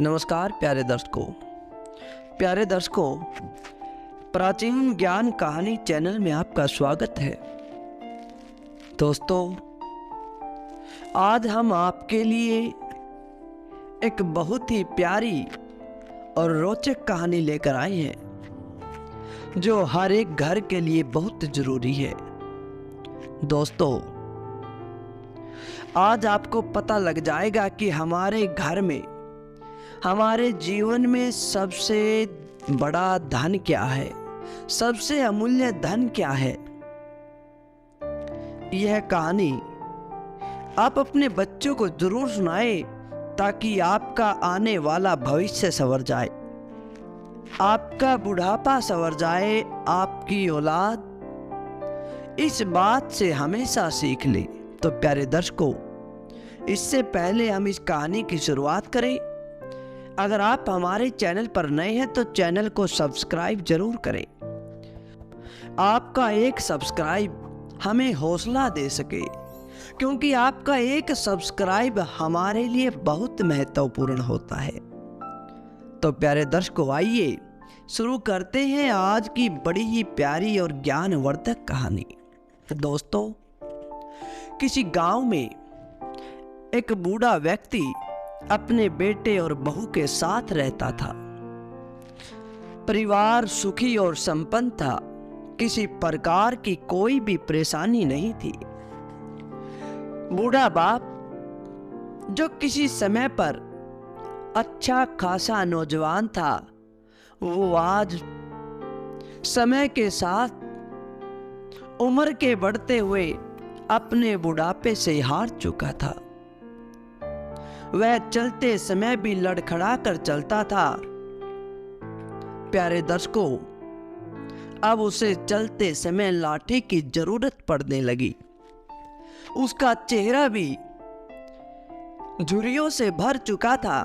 नमस्कार प्यारे दर्शकों, प्राचीन ज्ञान कहानी चैनल में आपका स्वागत है। दोस्तों, आज हम आपके लिए एक बहुत ही प्यारी और रोचक कहानी लेकर आए हैं जो हर एक घर के लिए बहुत जरूरी है। दोस्तों, आज आपको पता लग जाएगा कि हमारे घर में, हमारे जीवन में सबसे बड़ा धन क्या है, सबसे अमूल्य धन क्या है। यह कहानी आप अपने बच्चों को जरूर सुनाएं ताकि आपका आने वाला भविष्य संवर जाए, आपका बुढ़ापा संवर जाए, आपकी औलाद इस बात से हमेशा सीख ले। तो प्यारे दर्शकों, इससे पहले हम इस कहानी की शुरुआत करें। अगर आप हमारे चैनल पर नए हैं तो चैनल को सब्सक्राइब जरूर करें। आपका एक सब्सक्राइब हमें हौसला दे सके, क्योंकि आपका एक सब्सक्राइब हमारे लिए बहुत महत्वपूर्ण होता है। तो प्यारे दर्शकों, आइए शुरू करते हैं आज की बड़ी ही प्यारी और ज्ञानवर्धक कहानी। दोस्तों, किसी गांव में एक बूढ़ा व्यक्ति अपने बेटे और बहू के साथ रहता था। परिवार सुखी और संपन्न था, किसी प्रकार की कोई भी परेशानी नहीं थी। बूढ़ा बाप, जो किसी समय पर अच्छा खासा नौजवान था, वो आज समय के साथ उम्र के बढ़ते हुए अपने बुढ़ापे से हार चुका था। वह चलते समय भी लड़खड़ा कर चलता था। प्यारे दर्शकों, अब उसे चलते समय लाठी की जरूरत पड़ने लगी। उसका चेहरा भी झुर्रियों से भर चुका था।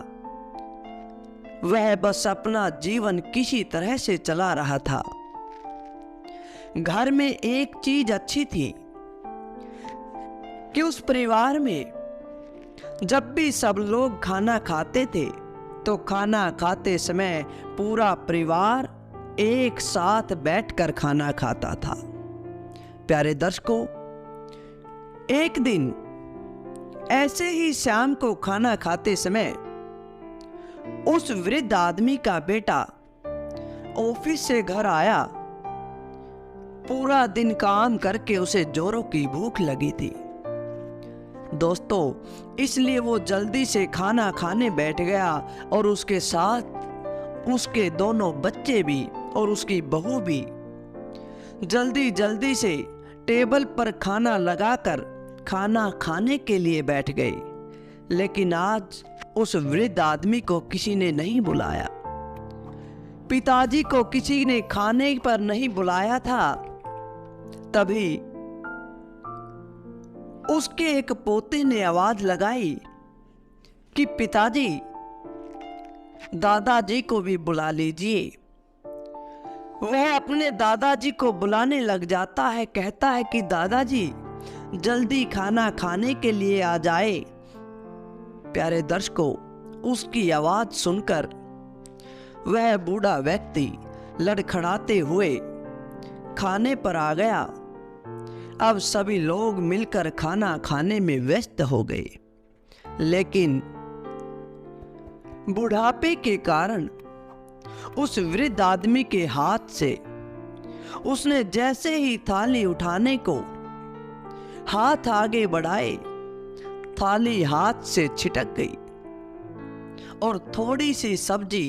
वह बस अपना जीवन किसी तरह से चला रहा था। घर में एक चीज अच्छी थी कि उस परिवार में जब भी सब लोग खाना खाते थे तो खाना खाते समय पूरा परिवार एक साथ बैठकर खाना खाता था। प्यारे दर्शकों, एक दिन ऐसे ही शाम को खाना खाते समय उस वृद्ध आदमी का बेटा ऑफिस से घर आया। पूरा दिन काम करके उसे जोरों की भूख लगी थी। दोस्तों, इसलिए वो जल्दी से खाना खाने बैठ गया और उसके साथ उसके दोनों बच्चे भी और उसकी बहू भी जल्दी जल्दी से टेबल पर खाना लगाकर खाना खाने के लिए बैठ गए। लेकिन आज उस वृद्ध आदमी को किसी ने नहीं बुलाया। पिताजी को किसी ने खाने पर नहीं बुलाया था। तभी उसके एक पोते ने आवाज लगाई कि पिताजी, दादाजी को भी बुला लीजिए। वह अपने दादाजी को बुलाने लग जाता है, कहता है कि दादाजी जल्दी खाना खाने के लिए आ जाए। प्यारे दर्शकों, उसकी आवाज सुनकर वह बूढ़ा व्यक्ति लड़खड़ाते हुए खाने पर आ गया। अब सभी लोग मिलकर खाना खाने में व्यस्त हो गए। लेकिन बुढ़ापे के कारण उस वृद्ध आदमी के हाथ से उसने जैसे ही थाली उठाने को हाथ आगे बढ़ाए, थाली हाथ से छिटक गई और थोड़ी सी सब्जी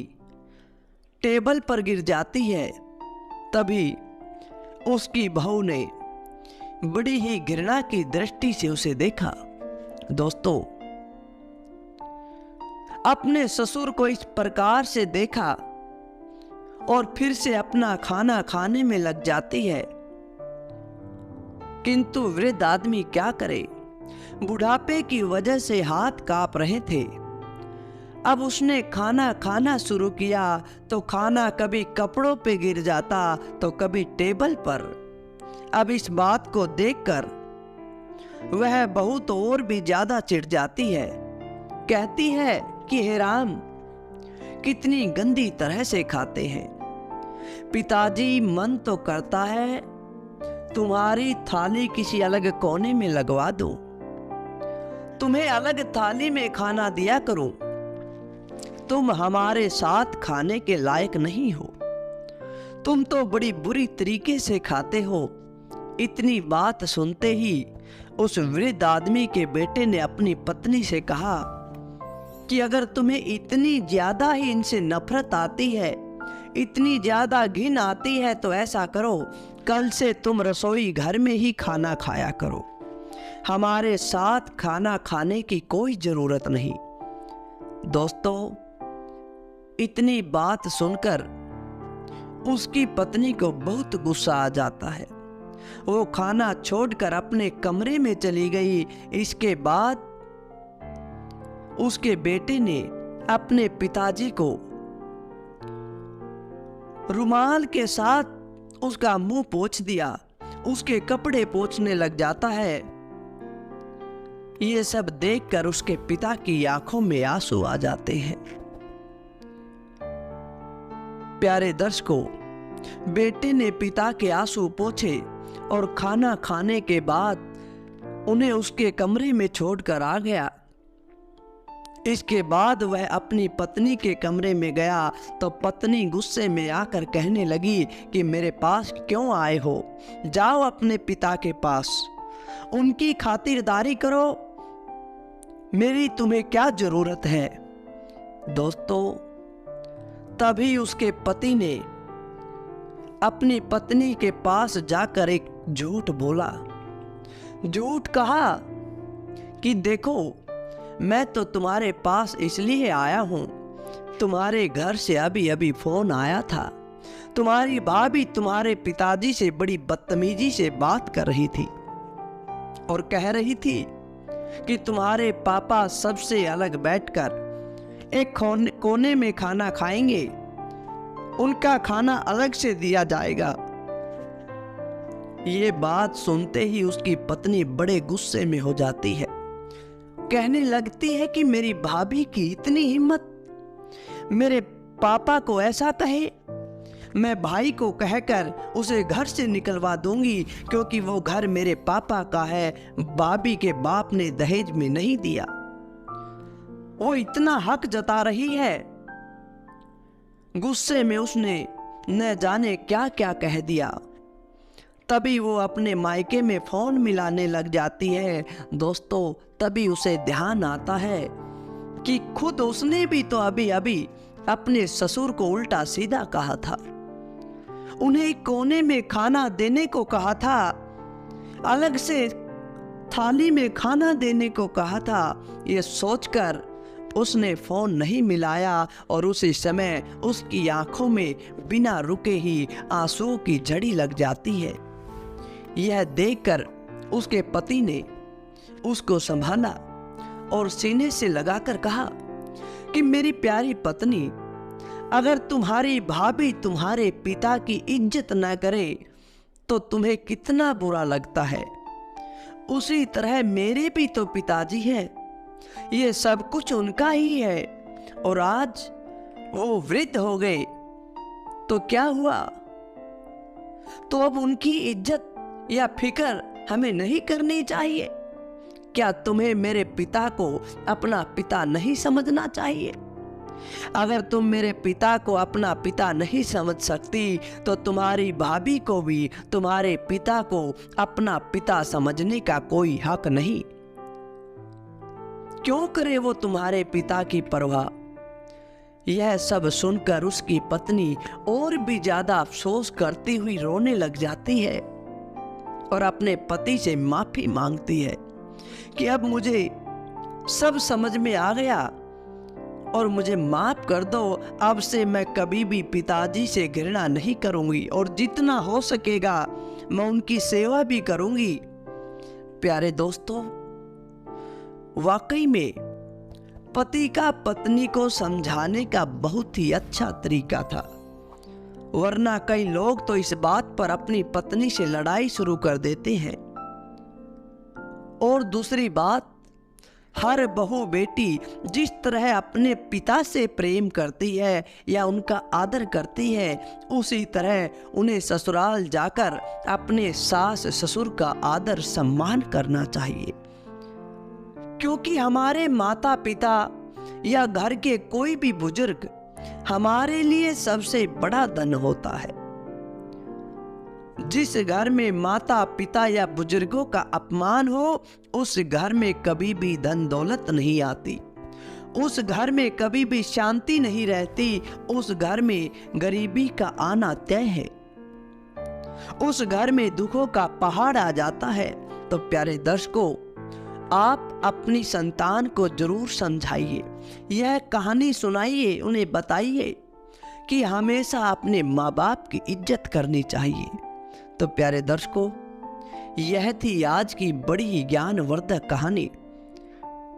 टेबल पर गिर जाती है। तभी उसकी बहू ने बड़ी ही घृणा की दृष्टि से उसे देखा। दोस्तों, अपने ससुर को इस प्रकार से देखा और फिर से अपना खाना खाने में लग जाती है। किंतु वृद्ध आदमी क्या करे, बुढ़ापे की वजह से हाथ कांप रहे थे। अब उसने खाना खाना शुरू किया तो खाना कभी कपड़ों पे गिर जाता तो कभी टेबल पर। अब इस बात को देखकर वह बहू तो और भी ज्यादा चिढ़ जाती है। कहती है कि हे राम, कितनी गंदी तरह से खाते हैं। पिताजी, मन तो करता है तुम्हारी थाली किसी अलग कोने में लगवा दूं, तुम्हें अलग थाली में खाना दिया करूं। तुम हमारे साथ खाने के लायक नहीं हो, तुम तो बड़ी बुरी तरीके से खाते हो। इतनी बात सुनते ही उस वृद्ध आदमी के बेटे ने अपनी पत्नी से कहा कि अगर तुम्हें इतनी ज्यादा ही इनसे नफरत आती है, इतनी ज्यादा घिन आती है, तो ऐसा करो, कल से तुम रसोई घर में ही खाना खाया करो, हमारे साथ खाना खाने की कोई जरूरत नहीं। दोस्तों, इतनी बात सुनकर उसकी पत्नी को बहुत गुस्सा आ जाता है। वो खाना छोड़कर अपने कमरे में चली गई। इसके बाद उसके बेटे ने अपने पिताजी को रुमाल के साथ उसका मुंह पोंछ दिया, उसके कपड़े पोंछने लग जाता है। ये सब देखकर उसके पिता की आंखों में आंसू आ जाते हैं। प्यारे दर्शकों, बेटे ने पिता के आंसू पोंछे और खाना खाने के बाद उन्हें उसके कमरे में छोड़कर आ गया। इसके बाद वह अपनी पत्नी के कमरे में गया तो पत्नी गुस्से में आकर कहने लगी कि मेरे पास क्यों आए हो, जाओ अपने पिता के पास, उनकी खातिरदारी करो, मेरी तुम्हें क्या जरूरत है। दोस्तों, तभी उसके पति ने अपनी पत्नी के पास जाकर एक झूठ बोला। झूठ कहा कि देखो, मैं तो तुम्हारे पास इसलिए आया हूं, तुम्हारे घर से अभी अभी फोन आया था, तुम्हारी भाभी तुम्हारे पिताजी से बड़ी बदतमीजी से बात कर रही थी और कह रही थी कि तुम्हारे पापा सबसे अलग बैठकर एक कोने में खाना खाएंगे, उनका खाना अलग से दिया जाएगा। ये बात सुनते ही उसकी पत्नी बड़े गुस्से में हो जाती है। कहने लगती है कि मेरी भाभी की इतनी हिम्मत, मेरे पापा को ऐसा कहे, मैं भाई को कहकर उसे घर से निकलवा दूंगी, क्योंकि वो घर मेरे पापा का है, भाभी के बाप ने दहेज में नहीं दिया। वो इतना हक जता रही है। गुस्से में उसने न जाने क्या क्या कह दिया। तभी वो अपने मायके में फोन मिलाने लग जाती है। दोस्तों, तभी उसे ध्यान आता है कि खुद उसने भी तो अभी अभी अपने ससुर को उल्टा सीधा कहा था, उन्हें एक कोने में खाना देने को कहा था, अलग से थाली में खाना देने को कहा था। ये सोचकर उसने फोन नहीं मिलाया और उसी समय उसकी आंखों में बिना रुके ही आंसुओं की झड़ी लग जाती है। यह देखकर उसके पति ने उसको संभाला और सीने से लगाकर कहा कि मेरी प्यारी पत्नी, अगर तुम्हारी भाभी तुम्हारे पिता की इज्जत न करे तो तुम्हें कितना बुरा लगता है। उसी तरह मेरे भी तो पिताजी हैं, ये सब कुछ उनका ही है, और आज वो वृद्ध हो गए तो क्या हुआ, तो अब उनकी इज्जत या फिक्र हमें नहीं करनी चाहिए। क्या तुम्हें मेरे पिता को अपना पिता नहीं समझना चाहिए? अगर तुम मेरे पिता को अपना पिता नहीं समझ सकती तो तुम्हारी भाभी को भी तुम्हारे पिता को अपना पिता समझने का कोई हक नहीं। क्यों करे वो तुम्हारे पिता की परवाह? यह सब सुनकर उसकी पत्नी और भी ज्यादा अफसोस करती हुई रोने लग जाती है और अपने पति से माफी मांगती है कि अब मुझे सब समझ में आ गया और मुझे माफ कर दो। अब से मैं कभी भी पिताजी से घृणा नहीं करूंगी और जितना हो सकेगा मैं उनकी सेवा भी करूंगी। प्यारे दोस्तों, वाकई में पति का पत्नी को समझाने का बहुत ही अच्छा तरीका था, वरना कई लोग तो इस बात पर अपनी पत्नी से लड़ाई शुरू कर देते हैं। और दूसरी बात, हर बहू बेटी जिस तरह अपने पिता से प्रेम करती है या उनका आदर करती है, उसी तरह उन्हें ससुराल जाकर अपने सास ससुर का आदर सम्मान करना चाहिए। क्योंकि हमारे माता पिता या घर के कोई भी बुजुर्ग हमारे लिए सबसे बड़ा धन होता है। जिस घर में माता पिता या बुजुर्गों का अपमान हो, उस घर में कभी भी धन दौलत नहीं आती, उस घर में कभी भी शांति नहीं रहती, उस घर में गरीबी का आना तय है, उस घर में दुखों का पहाड़ आ जाता है। तो प्यारे दर्शकों, आप अपनी संतान को जरूर समझाइए, यह कहानी सुनाइए, उन्हें बताइए कि हमेशा अपने माँ बाप की इज्जत करनी चाहिए। तो प्यारे दर्शकों, यह थी आज की बड़ी ही ज्ञानवर्धक कहानी।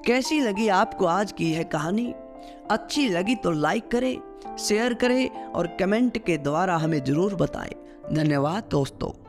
कैसी लगी आपको आज की यह कहानी? अच्छी लगी तो लाइक करें, शेयर करें और कमेंट के द्वारा हमें जरूर बताएं। धन्यवाद दोस्तों।